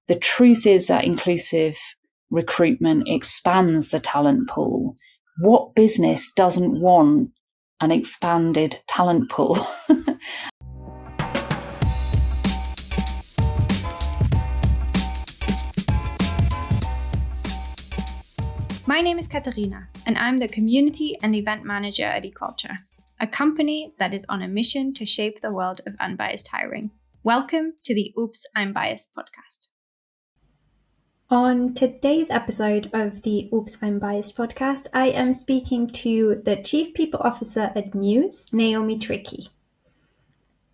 the truth is that inclusive recruitment expands the talent pool. What business doesn't want an expanded talent pool? My name is Katharina, and I'm the Community and Event Manager at Equalture, a company that is on a mission to shape the world of unbiased hiring. Welcome to the Oops, I'm Biased podcast. On today's episode of the Oops, I'm Biased podcast, I am speaking to the Chief People Officer at Mews, Naomi Trickey.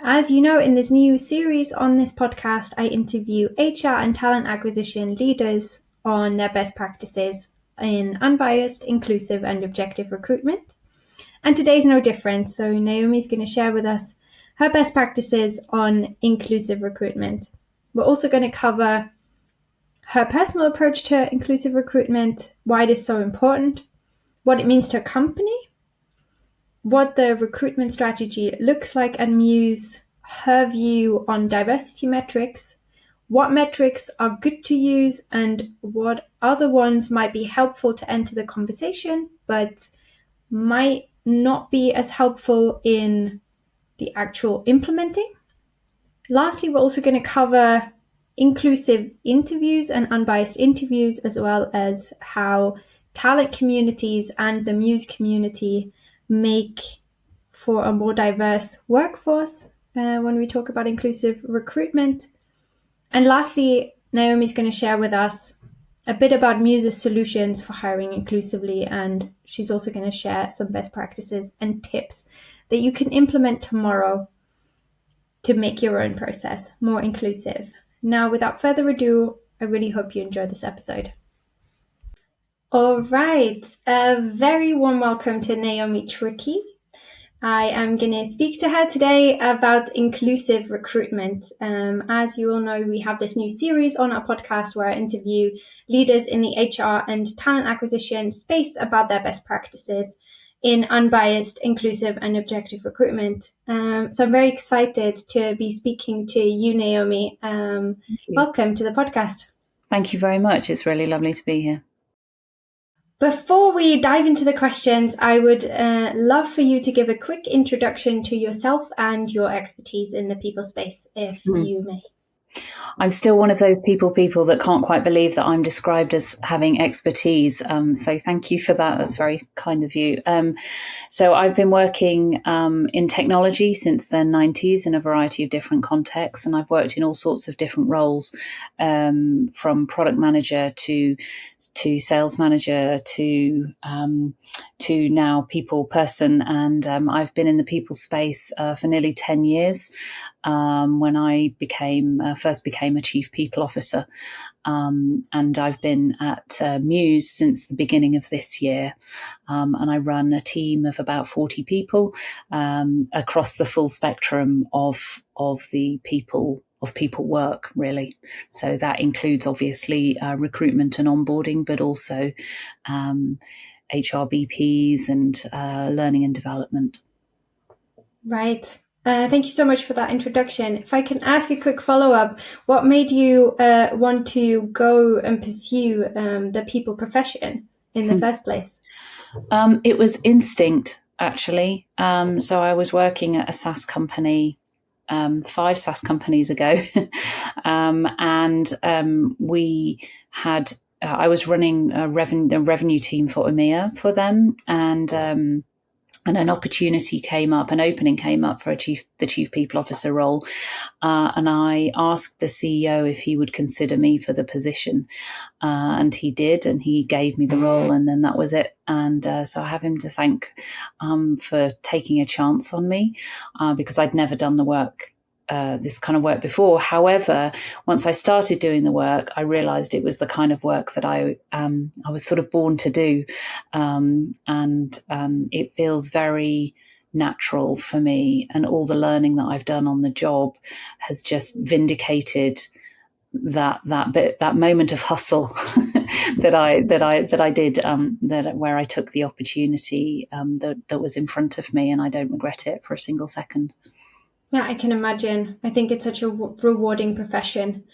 As you know, in this new series on this podcast, I interview HR and talent acquisition leaders on their best practices in unbiased, inclusive, and objective recruitment. And today's no different. So Naomi's going to share with us her best practices on inclusive recruitment. We're also going to cover her personal approach to inclusive recruitment, why it is so important, what it means to a company, what the recruitment strategy looks like at Mews, her view on diversity metrics, what metrics are good to use and what other ones might be helpful to enter the conversation, but might not be as helpful in the actual implementing. Lastly, we're also going to cover inclusive interviews and unbiased interviews, as well as how talent communities and the Mews community make for a more diverse workforce when we talk about inclusive recruitment. And lastly, Naomi's going to share with us a bit about Mews's solutions for hiring inclusively, and she's also going to share some best practices and tips that you can implement tomorrow to make your own process more inclusive. Now, without further ado, I really hope you enjoy this episode. All right, a very warm welcome to Naomi Trickey. I am going to speak to her today about inclusive recruitment. As you all know, we have this new series on our podcast where I interview leaders in the HR and talent acquisition space about their best practices in unbiased, inclusive, and objective recruitment. So I'm very excited to be speaking to you, Naomi. Welcome to the podcast. Thank you very much. It's really lovely to be here. Before we dive into the questions, I would love for you to give a quick introduction to yourself and your expertise in the people space, if you may. I'm still one of those people that can't quite believe that I'm described as having expertise. So thank you for that. That's very kind of you. So I've been working in technology since the 90s in a variety of different contexts, and I've worked in all sorts of different roles, from product manager to sales manager to now people person. And I've been in the people space for nearly 10 years. When I first became a chief people officer, and I've been at Mews since the beginning of this year, and I run a team of about 40 people across the full spectrum of the people work, really. So that includes obviously recruitment and onboarding, but also HRBPs and learning and development. Right. Thank you so much for that introduction. If I can ask a quick follow-up, what made you want to go and pursue the people profession in the first place? It was instinct, actually. So I was working at a SaaS company 5 SaaS companies ago, and I was running a revenue team for EMEA for them, and an opportunity came up, an opening came up for the chief people officer role. And I asked the CEO if he would consider me for the position. And he did, and he gave me the role, and then that was it. And so I have him to thank for taking a chance on me, because I'd never done the work, this kind of work before. However, once I started doing the work, I realized it was the kind of work that I was sort of born to do. And it feels very natural for me. And all the learning that I've done on the job has just vindicated that moment of hustle that I did, where I took the opportunity that was in front of me, and I don't regret it for a single second. Yeah, I can imagine. I think it's such a rewarding profession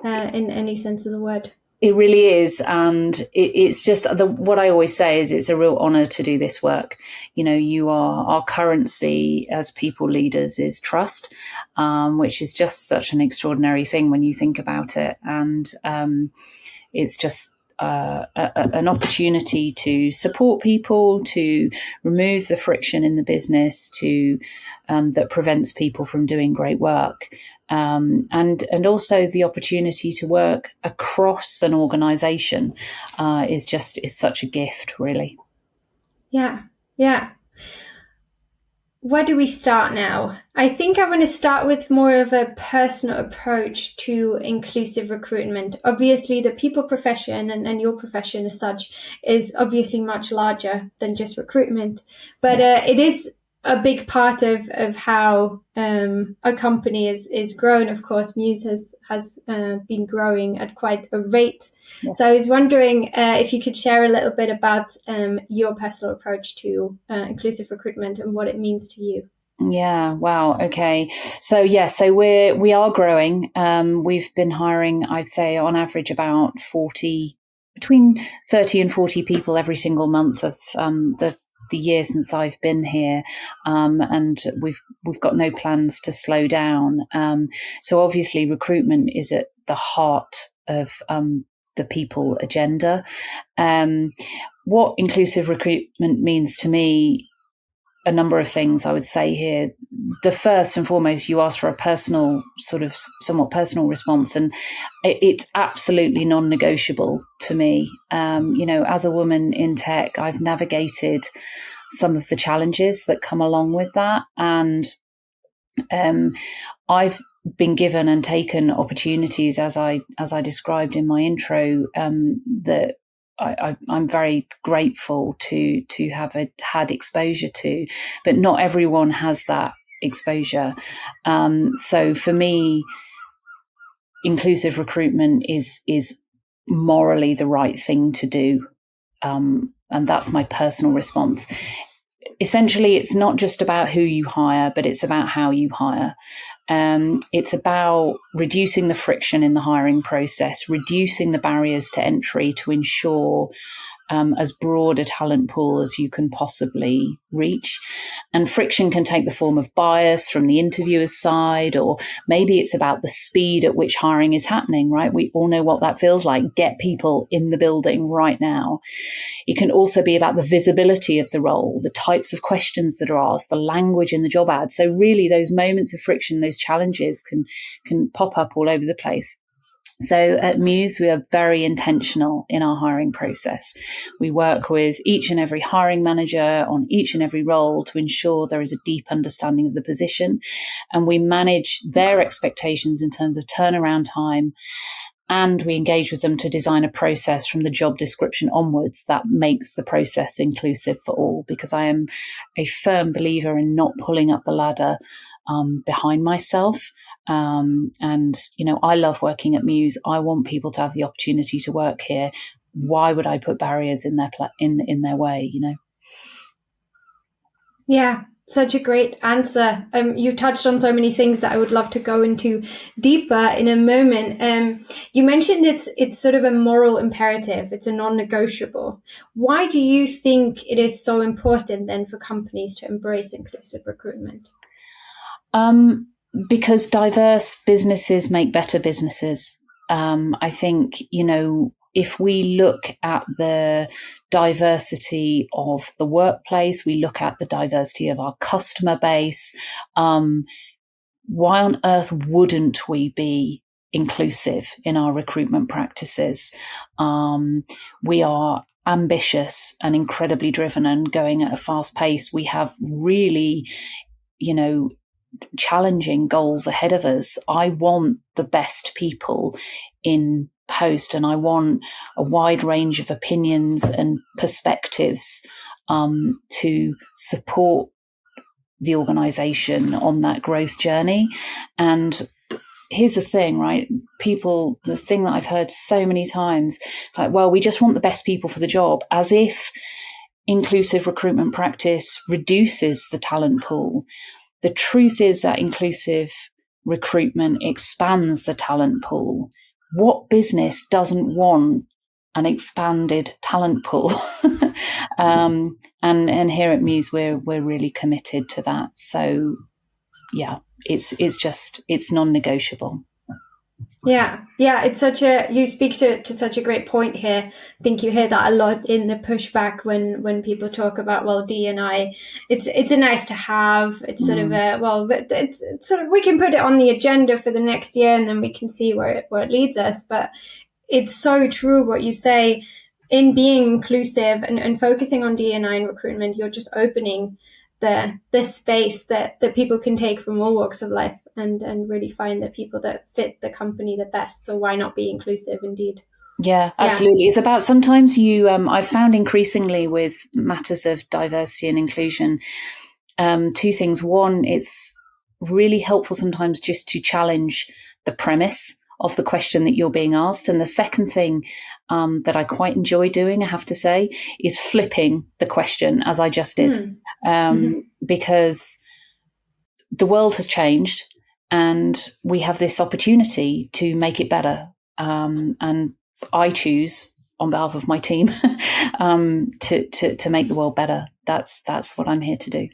in any sense of the word. It really is, and it's just what I always say is it's a real honour to do this work. You know, you are our currency as people leaders is trust, which is just such an extraordinary thing when you think about it, and it's just an opportunity to support people, to remove the friction in the business, to that prevents people from doing great work. And also the opportunity to work across an organisation is such a gift, really. Yeah, yeah. Where do we start now? I think I want to start with more of a personal approach to inclusive recruitment. Obviously, the people profession and your profession as such is obviously much larger than just recruitment, but it is a big part of how a company is grown. Of course, Mews has been growing at quite a rate. Yes. So I was wondering if you could share a little bit about your personal approach to inclusive recruitment and what it means to you. Yeah. Wow. Okay. So we are growing. We've been hiring, I'd say, on average about between 30 and 40 people every single month of the year since I've been here, and we've got no plans to slow down. So obviously, recruitment is at the heart of the people agenda. What inclusive recruitment means to me, a number of things I would say here. The first and foremost, you asked for a personal, sort of somewhat personal response, and it's absolutely non-negotiable to me. As a woman in tech, I've navigated some of the challenges that come along with that, and I've been given and taken opportunities, as I described in my intro, that I'm very grateful to have had exposure to, but not everyone has that exposure. So for me, inclusive recruitment is morally the right thing to do, and that's my personal response. Essentially, it's not just about who you hire, but it's about how you hire. It's about reducing the friction in the hiring process, reducing the barriers to entry to ensure as broad a talent pool as you can possibly reach. And friction can take the form of bias from the interviewer's side, or maybe it's about the speed at which hiring is happening, right? We all know what that feels like. Get people in the building right now. It can also be about the visibility of the role, the types of questions that are asked, the language in the job ad. So really those moments of friction, those challenges can pop up all over the place. So at Mews, we are very intentional in our hiring process. We work with each and every hiring manager on each and every role to ensure there is a deep understanding of the position, and we manage their expectations in terms of turnaround time, and we engage with them to design a process from the job description onwards that makes the process inclusive for all, because I am a firm believer in not pulling up the ladder behind myself. I love working at Mews. I want people to have the opportunity to work here. Why would I put barriers in their way? Yeah, such a great answer. You touched on so many things that I would love to go into deeper in a moment. You mentioned it's sort of a moral imperative. It's a non-negotiable. Why do you think it is so important then for companies to embrace inclusive recruitment? Because diverse businesses make better businesses. I think, if we look at the diversity of the workplace, we look at the diversity of our customer base, why on earth wouldn't we be inclusive in our recruitment practices? We are ambitious and incredibly driven and going at a fast pace. We have really, challenging goals ahead of us. I want the best people in post, and I want a wide range of opinions and perspectives to support the organization on that growth journey. And here's the thing, right? The thing that I've heard so many times, like, well, we just want the best people for the job, as if inclusive recruitment practice reduces the talent pool. the truth is that inclusive recruitment expands the talent pool. What business doesn't want an expanded talent pool? And here at Mews, we're really committed to that. So yeah, it's non-negotiable. Yeah, it's you speak to such a great point here. I think you hear that a lot in the pushback when people talk about, well, D&I, it's a nice to have. It's sort of it's sort of, we can put it on the agenda for the next year and then we can see where it leads us. But it's so true what you say. In being inclusive and focusing on D&I in recruitment, you're just opening the space that people can take from all walks of life and really find the people that fit the company the best. So why not be inclusive indeed? Yeah, absolutely. Yeah. It's about sometimes I've found increasingly with matters of diversity and inclusion, two things. One, it's really helpful sometimes just to challenge the premise of the question that you're being asked. And the second thing that I quite enjoy doing, I have to say, is flipping the question as I just did. Because the world has changed and we have this opportunity to make it better. And I choose on behalf of my team to make the world better. That's what I'm here to do.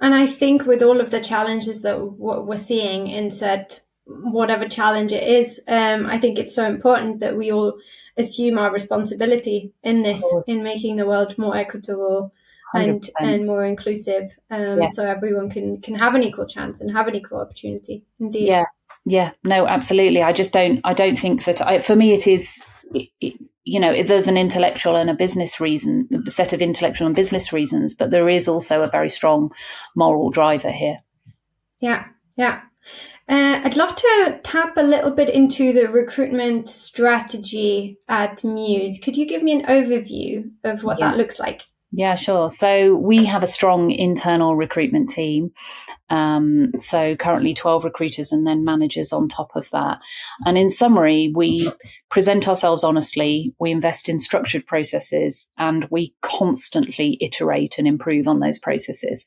And I think with all of the challenges that we're seeing in said, whatever challenge it is, I think it's so important that we all assume our responsibility in this, in making the world more equitable and more inclusive, yes. So everyone can have an equal chance and have an equal opportunity. Indeed. Yeah, no, absolutely. I don't think that for me it is, there's an intellectual and a business reason, a set of intellectual and business reasons, but there is also a very strong moral driver here. Yeah. I'd love to tap a little bit into the recruitment strategy at Mews. Could you give me an overview of what that looks like? Yeah, sure. So we have a strong internal recruitment team. So currently 12 recruiters and then managers on top of that. And in summary, we present ourselves honestly, we invest in structured processes, and we constantly iterate and improve on those processes.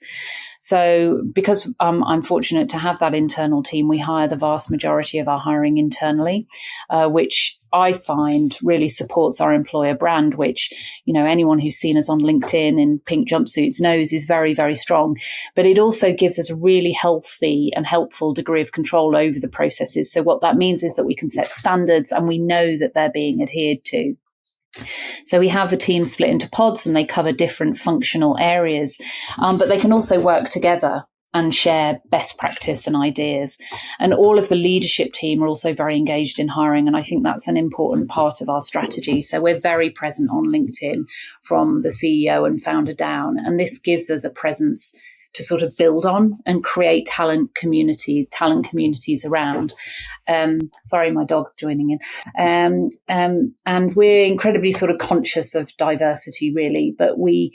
So because I'm fortunate to have that internal team, we hire the vast majority of our hiring internally, which I find really supports our employer brand, which, anyone who's seen us on LinkedIn in pink jumpsuits knows is very, very strong. But it also gives us a really healthy and helpful degree of control over the processes. So what that means is that we can set standards and we know that they're being adhered to. So we have the team split into pods and they cover different functional areas, but they can also work together and share best practice and ideas. And all of the leadership team are also very engaged in hiring. And I think that's an important part of our strategy. So we're very present on LinkedIn from the CEO and founder down. And this gives us a presence to sort of build on and create talent communities around. Sorry, my dog's joining in. And we're incredibly sort of conscious of diversity, really, but we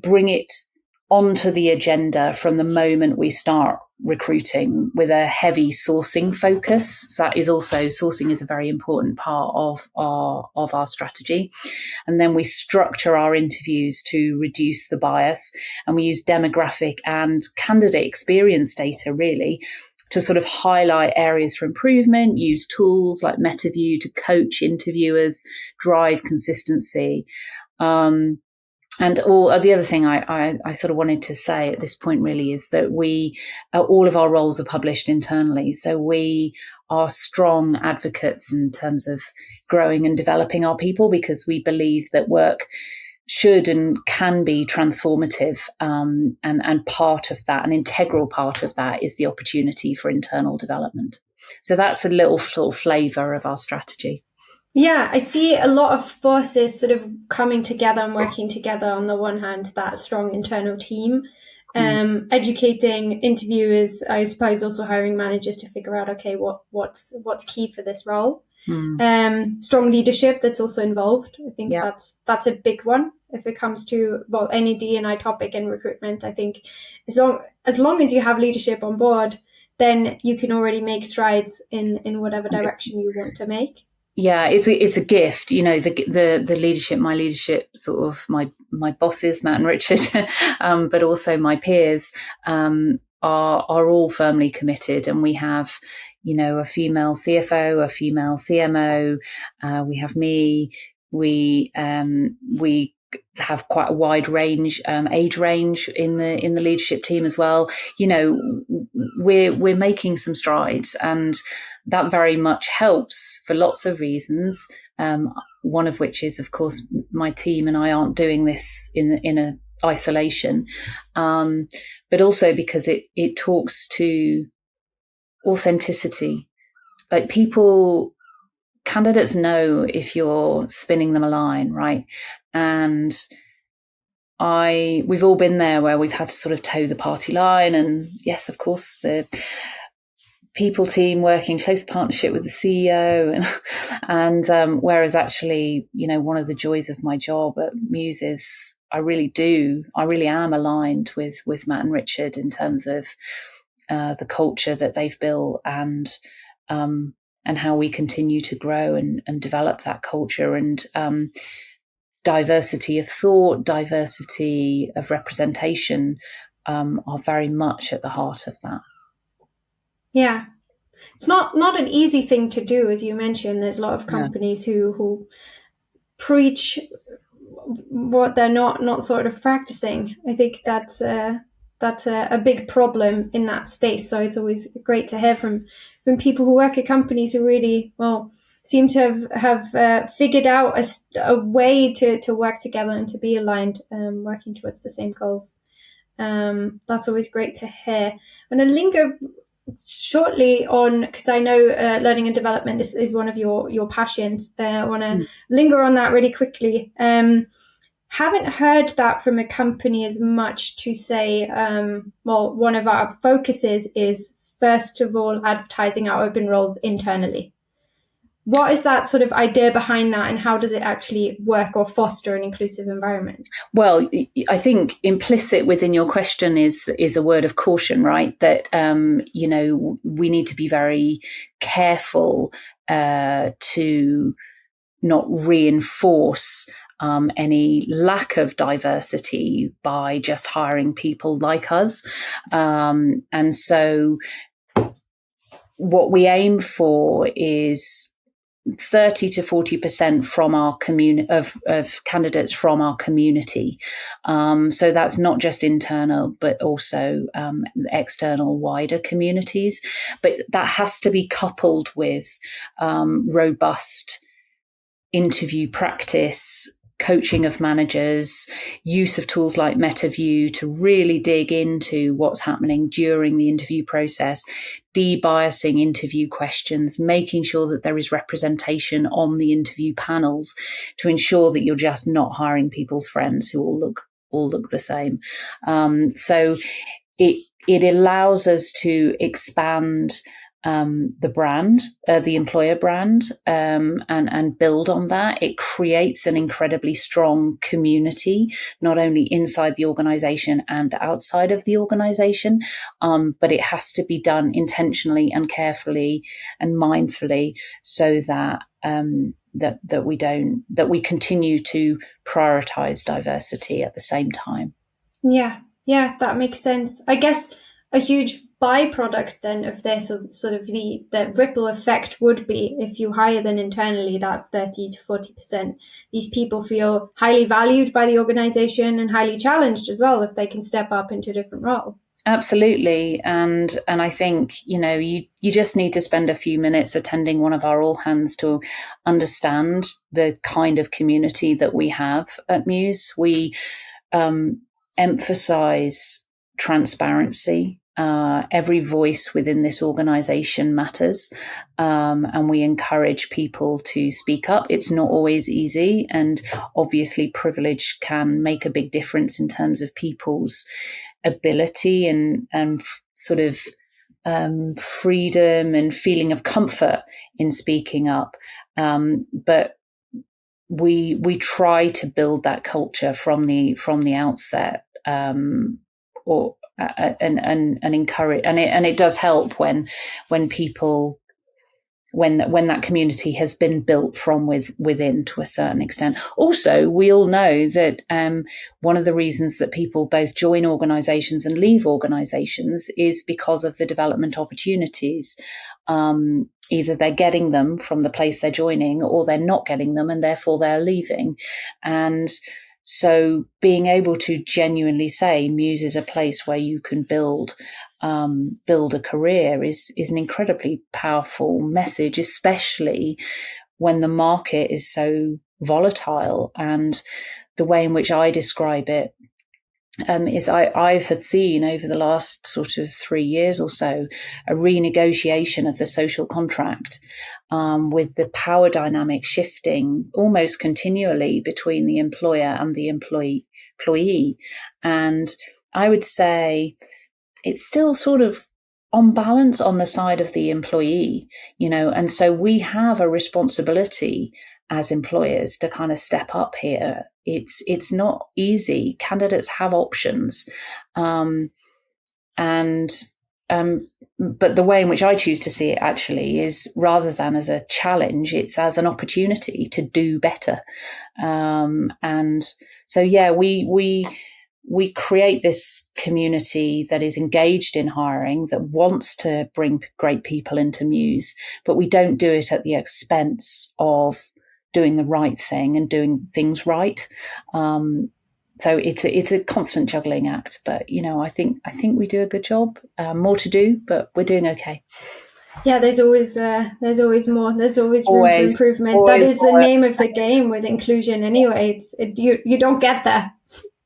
bring it onto the agenda from the moment we start recruiting with a heavy sourcing focus. So that is also, sourcing is a very important part of our strategy. And then we structure our interviews to reduce the bias, and we use demographic and candidate experience data really to sort of highlight areas for improvement, use tools like MetaView to coach interviewers, drive consistency. And the other thing I sort of wanted to say at this point really is that all of our roles are published internally. So we are strong advocates in terms of growing and developing our people, because we believe that work should and can be transformative. And part of that, an integral part of that, is the opportunity for internal development. So that's a little sort of flavour of our strategy. Yeah, I see a lot of forces sort of coming together and working together. On the one hand, that strong internal team, educating interviewers, I suppose also hiring managers to figure out, okay, what's key for this role. Strong leadership that's also involved. I think that's a big one if it comes to, well, any D&I topic in recruitment. I think as long as you have leadership on board, then you can already make strides in whatever direction you want to make. Yeah, it's a gift, the leadership, my leadership, sort of my bosses, Matt and Richard, but also my peers. are all firmly committed, and we have, a female CFO, a female CMO. We have me. We have quite a wide range, age range in the leadership team as well. We're making some strides, and that very much helps for lots of reasons. One of which is, of course, my team and I aren't doing this in a isolation, but also because it talks to authenticity. Like, candidates know if you're spinning them a line, right? And we've all been there where we've had to sort of toe the party line, and yes, of course, the people team working close partnership with the CEO, and whereas actually, one of the joys of my job at Mews is I really am aligned with Matt and Richard in terms of the culture that they've built, and how we continue to grow and develop that culture, and diversity of thought, diversity of representation are very much at the heart of that. Yeah. It's not an easy thing to do, as you mentioned. There's a lot of companies who preach what they're not sort of practicing. I think that's a big problem in that space. So it's always great to hear from people who work at companies who really, seem to have figured out a way to work together and to be aligned, working towards the same goals. That's always great to hear. I'm going to linger shortly on, because I know learning and development is one of your passions. I want to linger on that really quickly. Haven't heard that from a company as much to say, one of our focuses is, first of all, advertising our open roles internally. What is that sort of idea behind that, and how does it actually work or foster an inclusive environment? Well, I think implicit within your question is a word of caution, right? That, we need to be very careful to not reinforce any lack of diversity by just hiring people like us. And so what we aim for is 30 to 40% from our community of candidates from our community. So that's not just internal, but also external, wider communities. But that has to be coupled with robust interview practice, coaching of managers, use of tools like MetaView to really dig into what's happening during the interview process, debiasing interview questions, making sure that there is representation on the interview panels to ensure that you're just not hiring people's friends who all look the same. So it allows us to expand the brand, the employer brand, and build on that. It creates an incredibly strong community, not only inside the organization and outside of the organization, but it has to be done intentionally and carefully and mindfully, so that that we continue to prioritize diversity at the same time. Yeah, that makes sense. I guess a huge byproduct then of this, or sort of the ripple effect, would be, if you hire them internally, that's 30 to 40%. These people feel highly valued by the organization and highly challenged as well if they can step up into a different role. Absolutely. And I think, you just need to spend a few minutes attending one of our all hands to understand the kind of community that we have at Mews. We emphasize transparency. Every voice within this organization matters, and we encourage people to speak up. It's not always easy, and obviously privilege can make a big difference in terms of people's ability and sort of freedom and feeling of comfort in speaking up. But we try to build that culture from the outset, and encourage, and it does help when people when that community has been built from within to a certain extent. Also, we all know that one of the reasons that people both join organisations and leave organisations is because of the development opportunities. Either they're getting them from the place they're joining, or they're not getting them and therefore they're leaving. And so being able to genuinely say Mews is a place where you can build a career is an incredibly powerful message, especially when the market is so volatile. And the way in which I describe it is I have seen over the last sort of 3 years or so a renegotiation of the social contract, with the power dynamic shifting almost continually between the employer and the employee. And I would say it's still sort of on balance on the side of the employee, and so we have a responsibility as employers to kind of step up here. It's not easy. Candidates have options. But the way in which I choose to see it actually is, rather than as a challenge, it's as an opportunity to do better. And so, yeah, we create this community that is engaged in hiring, that wants to bring great people into Mews, but we don't do it at the expense of doing the right thing and doing things right. So it's a constant juggling act, but I think we do a good job. More to do, but we're doing okay. Yeah, there's always more. There's always room for improvement. That is the name of the game with inclusion. Anyway, you don't get there.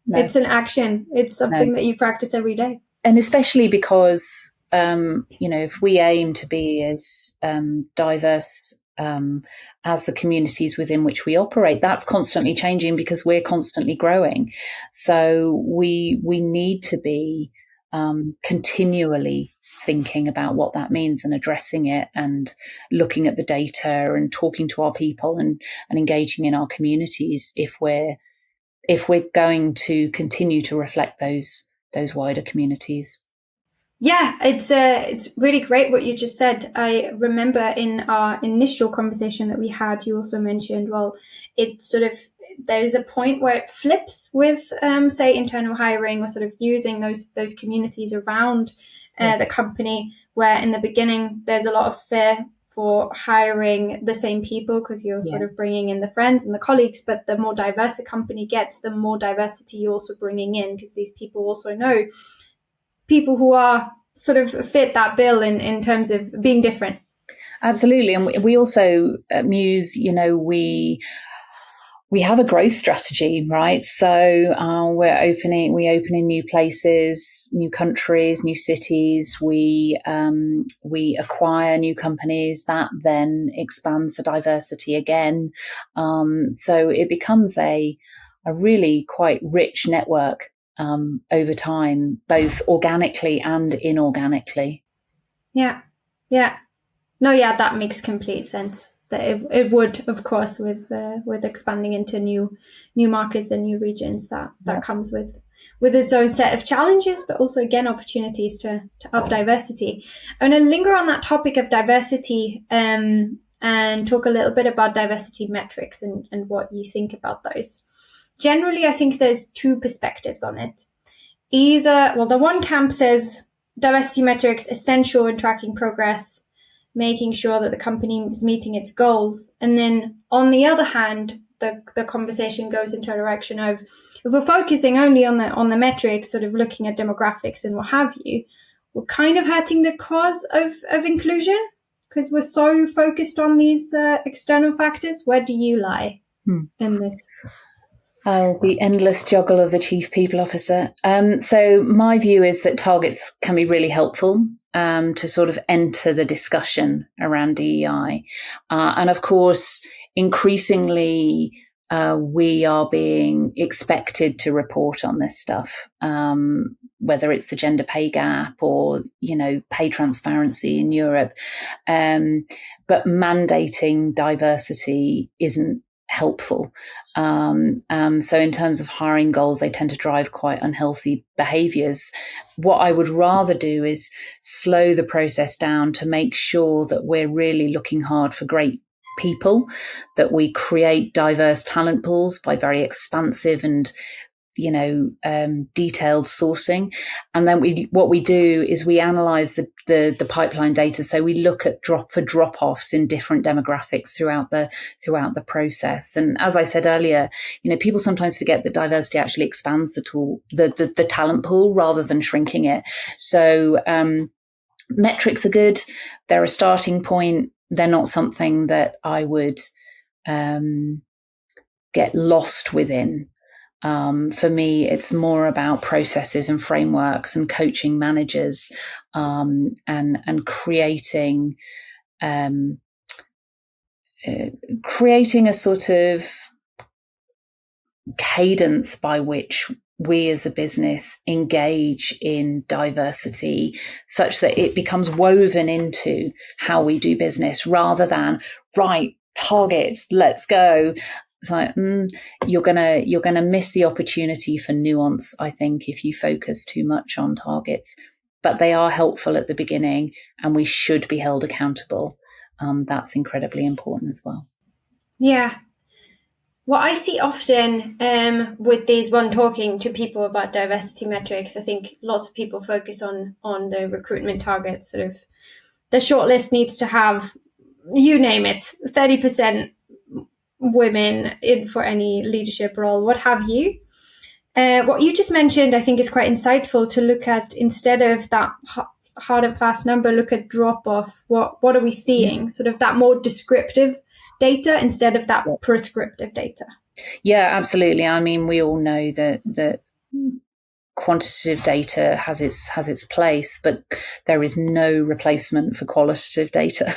No. It's an action. It's something that you practice every day. And especially because if we aim to be as diverse as the communities within which we operate, that's constantly changing because we're constantly growing. So we need to be continually thinking about what that means and addressing it, and looking at the data and talking to our people and engaging in our communities if we're going to continue to reflect those wider communities. Yeah, it's really great what you just said. I remember in our initial conversation that we had, you also mentioned, it's sort of, there's a point where it flips with, say, internal hiring, or sort of using those communities around the company, where in the beginning there's a lot of fear for hiring the same people because you're sort of bringing in the friends and the colleagues, but the more diverse a company gets, the more diversity you're also bringing in, because these people also know people who are sort of fit that bill in terms of being different. Absolutely. And we also at Mews, we have a growth strategy, right? So we open in new places, new countries, new cities. We acquire new companies, that then expands the diversity again. So it becomes a really quite rich network over time, both organically and inorganically. Yeah. No, yeah, that makes complete sense. That it would, of course, with expanding into new markets and new regions, that comes with its own set of challenges, but also again opportunities to up diversity. I'm going to linger on that topic of diversity and talk a little bit about diversity metrics and what you think about those. Generally, I think there's two perspectives on it. Either, the one camp says diversity metrics essential in tracking progress, making sure that the company is meeting its goals. And then on the other hand, the conversation goes into a direction of, if we're focusing only on the metrics, sort of looking at demographics and what have you, we're kind of hurting the cause of inclusion because we're so focused on these external factors. Where do you lie in this? Oh, the endless juggle of the chief people officer. So my view is that targets can be really helpful to sort of enter the discussion around DEI. And of course, increasingly, we are being expected to report on this stuff, whether it's the gender pay gap or, pay transparency in Europe. But mandating diversity isn't helpful. So in terms of hiring goals, they tend to drive quite unhealthy behaviors. What I would rather do is slow the process down to make sure that we're really looking hard for great people, that we create diverse talent pools by very expansive and detailed sourcing. And then what we do is we analyze the pipeline data. So we look at drop-offs in different demographics throughout the process. And as I said earlier, people sometimes forget that diversity actually expands the talent pool rather than shrinking it. So metrics are good. They're a starting point. They're not something that I would get lost within. For me, it's more about processes and frameworks and coaching managers, and creating a sort of cadence by which we as a business engage in diversity such that it becomes woven into how we do business rather than, right, targets, let's go. It's like, you're gonna miss the opportunity for nuance, I think, if you focus too much on targets. But they are helpful at the beginning, and we should be held accountable. That's incredibly important as well. Yeah. What I see often with these, when talking to people about diversity metrics, I think lots of people focus on the recruitment targets. Sort of, the shortlist needs to have, you name it, 30% women in for any leadership role, what have you. What you just mentioned, I think, is quite insightful to look at. Instead of that hard and fast number, look at drop off. What are we seeing? Sort of that more descriptive data instead of that prescriptive data. Yeah, absolutely. I mean, we all know that quantitative data has its place, but there is no replacement for qualitative data.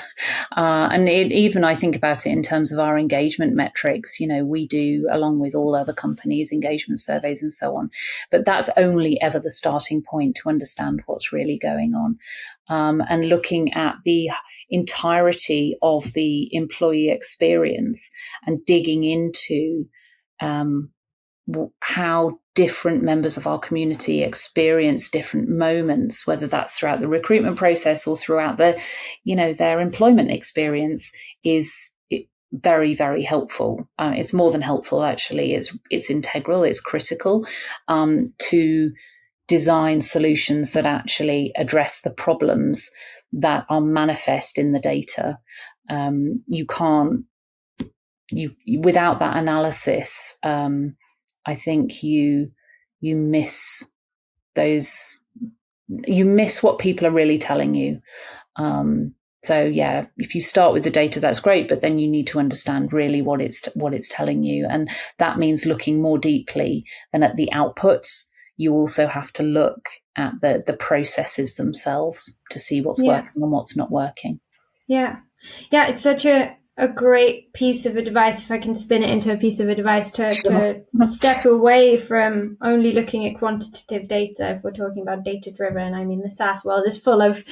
And even I think about it in terms of our engagement metrics. We do, along with all other companies, engagement surveys and so on. But that's only ever the starting point to understand what's really going on. And looking at the entirety of the employee experience and digging into how different members of our community experience different moments, whether that's throughout the recruitment process or throughout their employment experience, is very, very helpful. It's more than helpful, actually. It's integral. It's critical to design solutions that actually address the problems that are manifest in the data. You can't, without that analysis, I think you miss what people are really telling you. So yeah, if you start with the data, that's great, but then you need to understand really what it's telling you, and that means looking more deeply than at the outputs. You also have to look at the processes themselves to see what's working and what's not working. Yeah, it's such a great piece of advice, if I can spin it into a piece of advice, to step away from only looking at quantitative data. If we're talking about data driven, I mean, the SaaS world is full of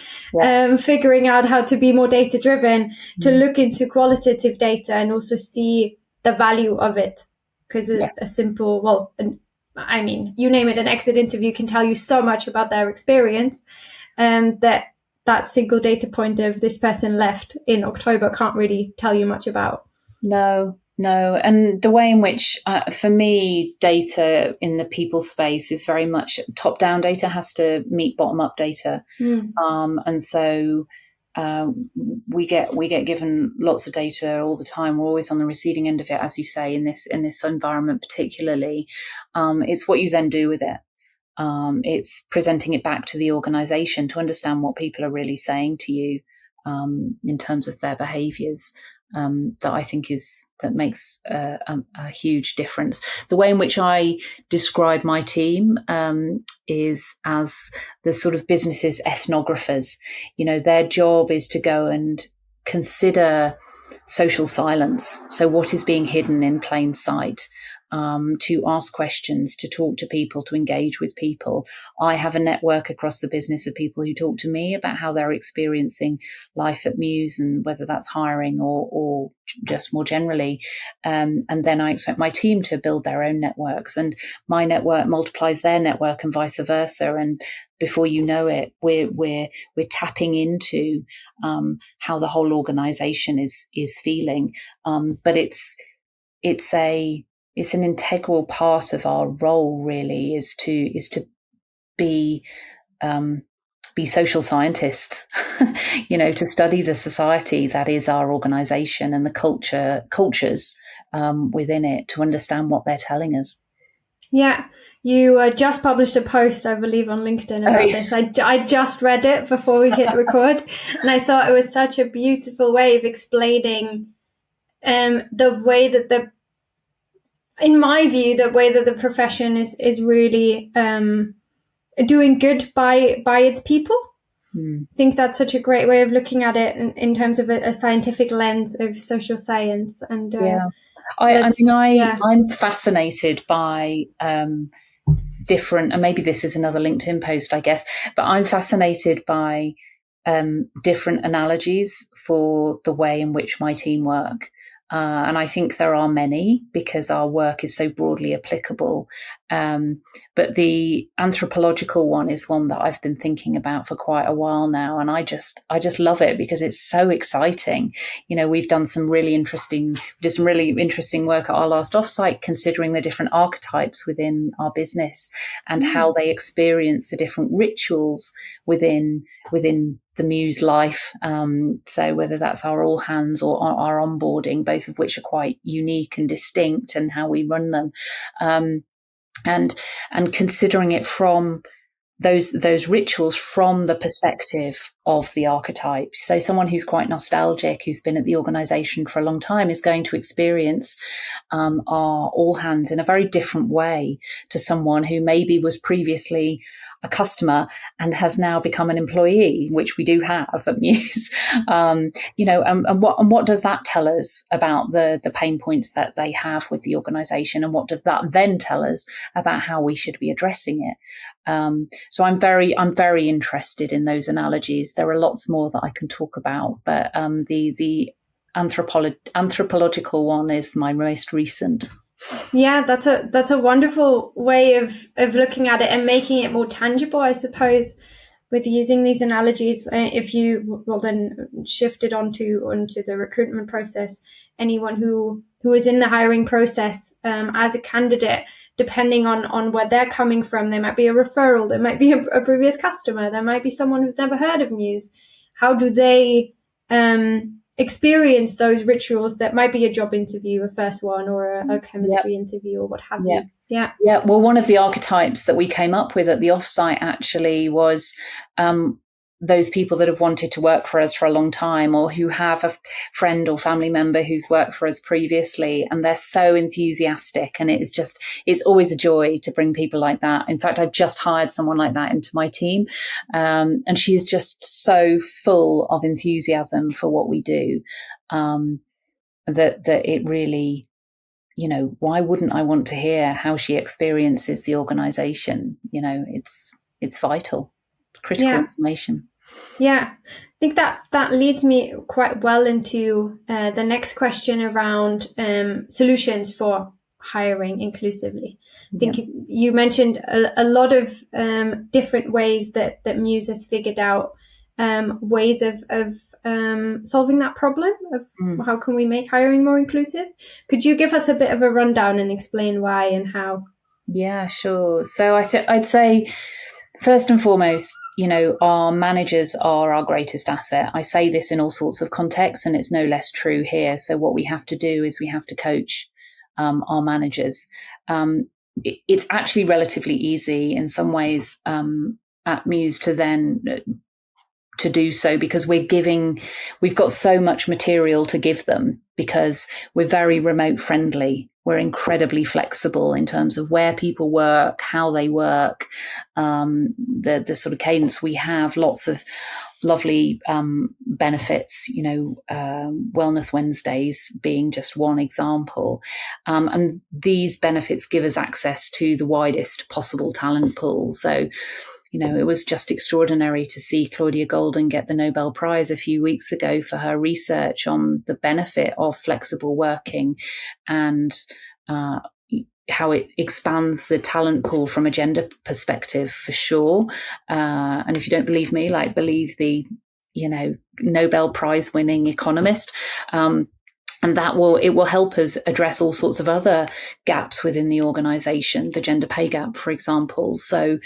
figuring out how to be more data driven, to look into qualitative data and also see the value of it. Because a simple, I mean, you name it, an exit interview can tell you so much about their experience, that single data point of this person left in October can't really tell you much about. No. And the way in which, for me, data in the people space is very much top-down data has to meet bottom-up data. And so we get given lots of data all the time. We're always on the receiving end of it, as you say, in this environment particularly. It's what you then do with it. It's presenting it back to the organization to understand what people are really saying to you in terms of their behaviors. That I think that makes a huge difference. The way in which I describe my team is as the sort of business's ethnographers. Their job is to go and consider social silence. So what is being hidden in plain sight? to ask questions, to talk to people, to engage with people. I have a network across the business of people who talk to me about how they're experiencing life at Mews, and whether that's hiring or just more generally. And then I expect my team to build their own networks, and my network multiplies their network and vice versa. And before you know it, we're tapping into how the whole organization is feeling. But it's an integral part of our role, really, is to be social scientists, to study the society that is our organization and the cultures within it, to understand what they're telling us. Yeah. You just published a post, I believe, on LinkedIn about this. I just read it before we hit record, and I thought it was such a beautiful way of explaining the way that in my view, the way that the profession is really doing good by its people. I think that's such a great way of looking at it in terms of a scientific lens of social science. And I'm fascinated by different, and maybe this is another LinkedIn post, I guess, but I'm fascinated by different analogies for the way in which my team work. And I think there are many, because our work is so broadly applicable. But the anthropological one is one that I've been thinking about for quite a while now. And I just love it because it's so exciting. We've done some really interesting work at our last offsite, considering the different archetypes within our business and how they experience the different rituals within the Mews life. So whether that's our all hands or our onboarding, both of which are quite unique and distinct, and how we run them. And considering it from those rituals from the perspective of the archetype. So someone who's quite nostalgic, who's been at the organization for a long time, is going to experience our all hands in a very different way to someone who maybe was previously a customer and has now become an employee, which we do have at Mews. And what does that tell us about the pain points that they have with the organization, and what does that then tell us about how we should be addressing it? So I'm very interested in those analogies. There are lots more that I can talk about, but the anthropological one is my most recent. Yeah, that's a wonderful way of looking at it and making it more tangible, I suppose, with using these analogies. If you then shifted onto the recruitment process, anyone who is in the hiring process as a candidate, depending on where they're coming from, there might be a referral, there might be a previous customer, there might be someone who's never heard of Mews. How do they experience those rituals? That might be a job interview, a first one, or a chemistry interview, or what have you. Yeah. Well, one of the archetypes that we came up with at the offsite actually was those people that have wanted to work for us for a long time, or who have a friend or family member who's worked for us previously, and they're so enthusiastic, and it's always a joy to bring people like that. In fact, I've just hired someone like that into my team, and she is just so full of enthusiasm for what we do, that it really, why wouldn't I want to hear how she experiences the organization? It's vital, critical information. Yeah, I think that leads me quite well into the next question around solutions for hiring inclusively. I think you mentioned a lot of different ways that Mews has figured out ways of solving that problem of how can we make hiring more inclusive. Could you give us a bit of a rundown and explain why and how? Yeah, sure. So I'd say, first and foremost, our managers are our greatest asset. I say this in all sorts of contexts, and it's no less true here. So what we have to do is we have to coach our managers. It's actually relatively easy in some ways at Mews to do so, because we've got so much material to give them, because we're very remote friendly. We're incredibly flexible in terms of where people work, how they work, the sort of cadence we have, lots of lovely benefits, Wellness Wednesdays being just one example. And these benefits give us access to the widest possible talent pool. So, it was just extraordinary to see Claudia Golden get the Nobel Prize a few weeks ago for her research on the benefit of flexible working and how it expands the talent pool from a gender perspective, for sure. And if you don't believe me, believe the, Nobel Prize winning economist. And it will help us address all sorts of other gaps within the organization, the gender pay gap, for example. So,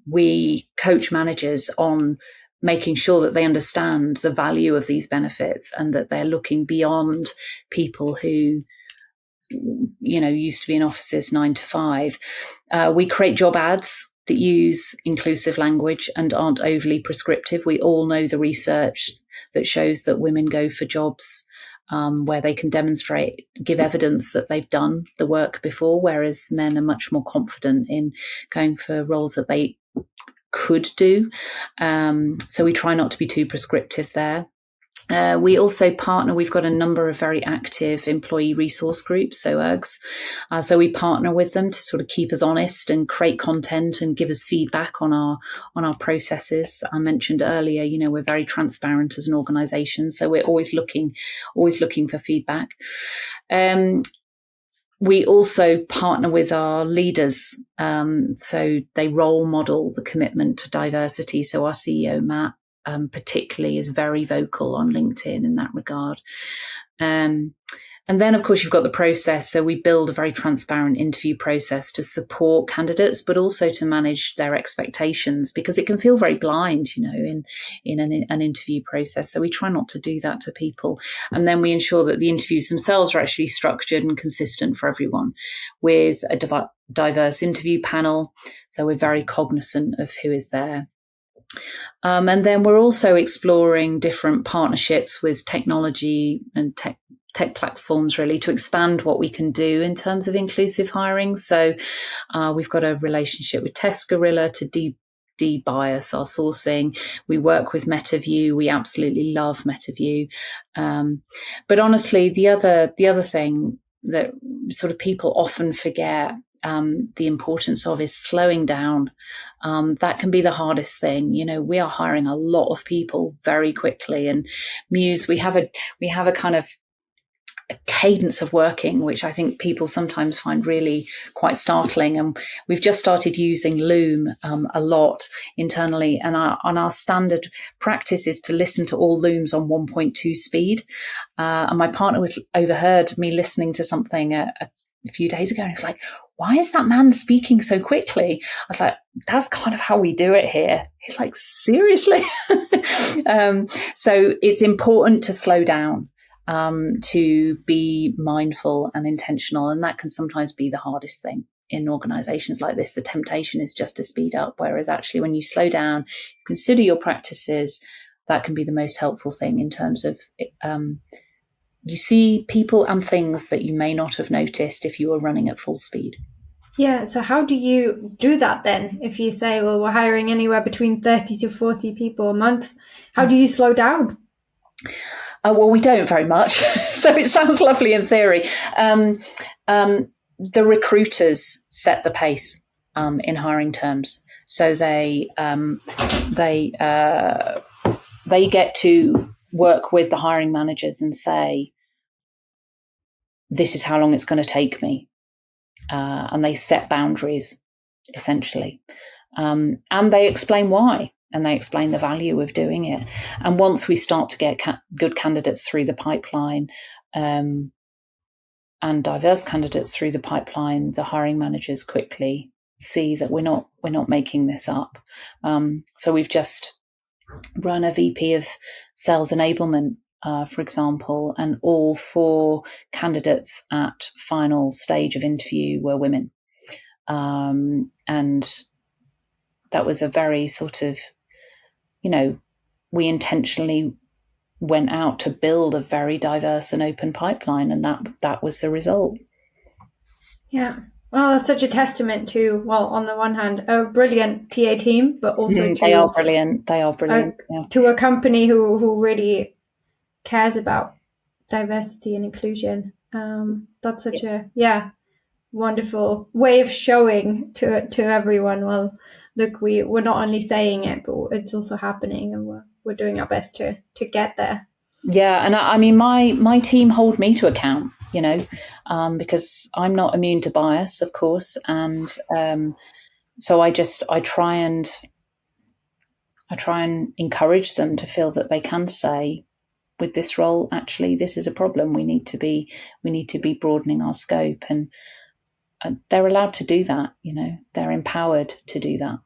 we coach managers on making sure that they understand the value of these benefits and that they're looking beyond people who, used to be in offices 9 to 5. We create job ads that use inclusive language and aren't overly prescriptive. We all know the research that shows that women go for jobs where they can give evidence that they've done the work before, whereas men are much more confident in going for roles that they could do. So we try not to be too prescriptive there. We also partner, we've got a number of very active employee resource groups, so ERGs. So we partner with them to sort of keep us honest and create content and give us feedback on our processes. I mentioned earlier, we're very transparent as an organization, so we're always looking for feedback. We also partner with our leaders, so they role model the commitment to diversity. So our CEO, Matt, particularly is very vocal on LinkedIn in that regard. And then, of course, you've got the process. So we build a very transparent interview process to support candidates, but also to manage their expectations, because it can feel very blind, in an interview process. So we try not to do that to people. And then we ensure that the interviews themselves are actually structured and consistent for everyone with a diverse interview panel. So we're very cognizant of who is there. And then we're also exploring different partnerships with technology and tech platforms, really, to expand what we can do in terms of inclusive hiring. So we've got a relationship with Test Gorilla to de-bias our sourcing. We work with MetaView. We absolutely love MetaView. But honestly, the other thing that sort of people often forget the importance of is slowing down. That can be the hardest thing. We are hiring a lot of people very quickly, and Mews, we have a kind of a cadence of working, which I think people sometimes find really quite startling. And we've just started using Loom a lot internally. And our standard practice is to listen to all Looms on 1.2 speed. And my partner overheard me listening to something a few days ago, and it's like, why is that man speaking so quickly? I was like, that's kind of how we do it here. He's like, seriously? So it's important to slow down, to be mindful and intentional. And that can sometimes be the hardest thing in organizations like this. The temptation is just to speed up, whereas actually when you slow down, consider your practices, that can be the most helpful thing in terms of you see people and things that you may not have noticed if you were running at full speed. Yeah, so how do you do that then? If you say, well, we're hiring anywhere between 30 to 40 people a month, how do you slow down? Well, we don't very much. So it sounds lovely in theory. The recruiters set the pace in hiring terms. So they get to work with the hiring managers and say, this is how long it's going to take me. And they set boundaries, essentially. And they explain why, and they explain the value of doing it. And once we start to get good candidates through the pipeline and diverse candidates through the pipeline, the hiring managers quickly see that we're not making this up. So we've just run a VP of sales enablement, for example, and all 4 candidates at final stage of interview were women. And that was a very sort of, we intentionally went out to build a very diverse and open pipeline, and that was the result. Yeah. Oh, that's such a testament to, well, on the one hand, a brilliant TA team, but also They are brilliant. They are brilliant. To a company who really cares about diversity and inclusion. That's such a wonderful way of showing to everyone. Well, look, we're not only saying it, but it's also happening, and we're doing our best to get there. Yeah, and I mean, my team hold me to account, because I'm not immune to bias, of course, and so I try and encourage them to feel that they can say, with this role, actually, this is a problem. We need to be broadening our scope, and they're allowed to do that. They're empowered to do that.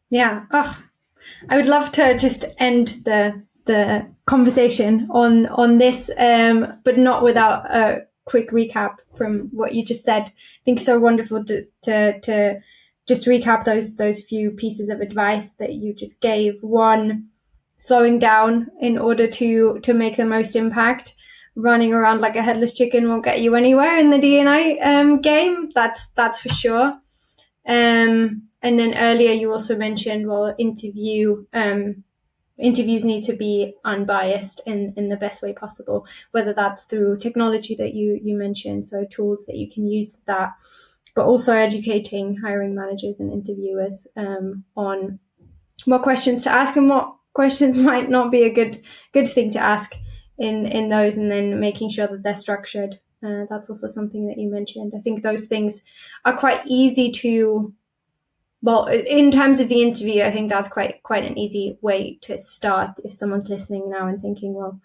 Yeah. Oh, I would love to just end the conversation on this, but not without a quick recap from what you just said. I think so wonderful to just recap those few pieces of advice that you just gave. One, slowing down in order to make the most impact. Running around like a headless chicken won't get you anywhere in the D&I game. That's for sure. And then earlier you also mentioned, well, interviews need to be unbiased in the best way possible, whether that's through technology that you mentioned, so tools that you can use for that, but also educating hiring managers and interviewers on what questions to ask and what questions might not be a good thing to ask in those, and then making sure that they're structured. That's also something that you mentioned. I think those things are quite easy to, well, in terms of the interview, I think that's quite an easy way to start. If someone's listening now and thinking, well,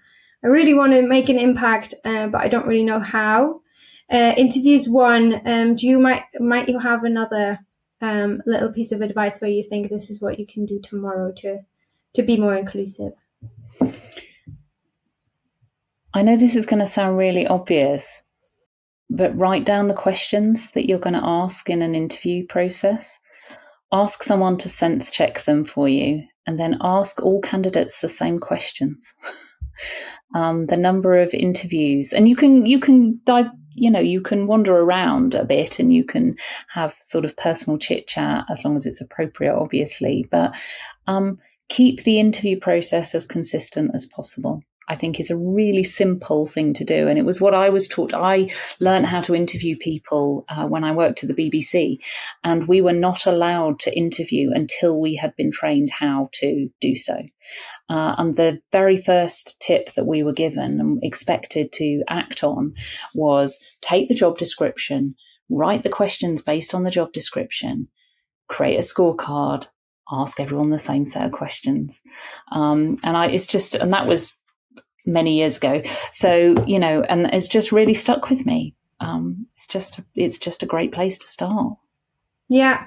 I really want to make an impact, but I don't really know how. Interviews one, might you have another little piece of advice where you think this is what you can do tomorrow to be more inclusive? I know this is going to sound really obvious, but write down the questions that you're going to ask in an interview process. Ask someone to sense check them for you, and then ask all candidates the same questions. The number of interviews, and you can dive, you can wander around a bit, and you can have sort of personal chit chat as long as it's appropriate, obviously, but keep the interview process as consistent as possible. I think is a really simple thing to do. And it was what I was taught. I learned how to interview people when I worked at the BBC, and we were not allowed to interview until we had been trained how to do so. And the very first tip that we were given and expected to act on was take the job description, write the questions based on the job description, create a scorecard, ask everyone the same set of questions. And that was many years ago. So, and it's just really stuck with me. It's just a great place to start. Yeah.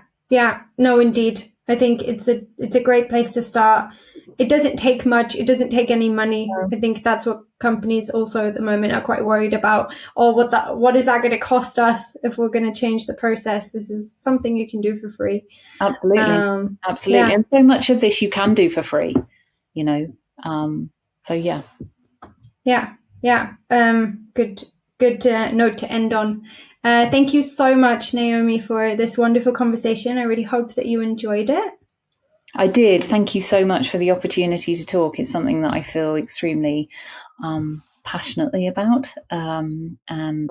No, indeed. I think it's a great place to start. It doesn't take much. It doesn't take any money. I think that's what companies also at the moment are quite worried about. Or what is that going to cost us if we're going to change the process? This is something you can do for free. Absolutely. Absolutely. Yeah. And so much of this you can do for free, so yeah. Yeah. Good note to end on. Thank you so much, Naomi, for this wonderful conversation. I really hope that you enjoyed it. I did. Thank you so much for the opportunity to talk. It's something that I feel extremely passionately about. And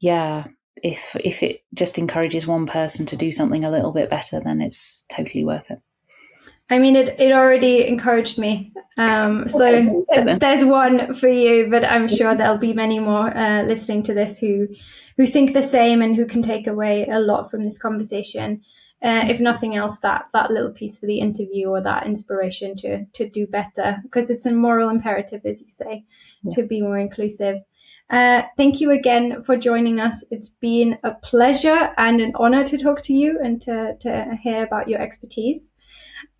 yeah, if it just encourages one person to do something a little bit better, then it's totally worth it. I mean, it already encouraged me. So there's one for you, but I'm sure there'll be many more listening to this who think the same and who can take away a lot from this conversation. If nothing else, that little piece for the interview or that inspiration to do better, because it's a moral imperative, as you say, to be more inclusive. Thank you again for joining us. It's been a pleasure and an honor to talk to you and to hear about your expertise.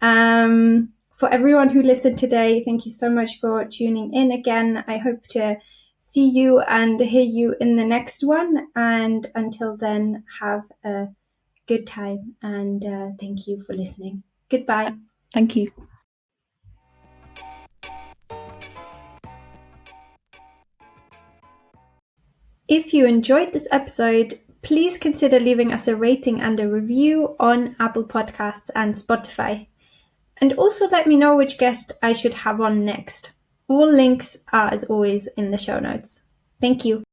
For everyone who listened today, thank you so much for tuning in again. I hope to see you and hear you in the next one. And until then, have a good time. And thank you for listening. Goodbye. Thank you. If you enjoyed this episode, please consider leaving us a rating and a review on Apple Podcasts and Spotify. And also let me know which guest I should have on next. All links are, as always, in the show notes. Thank you.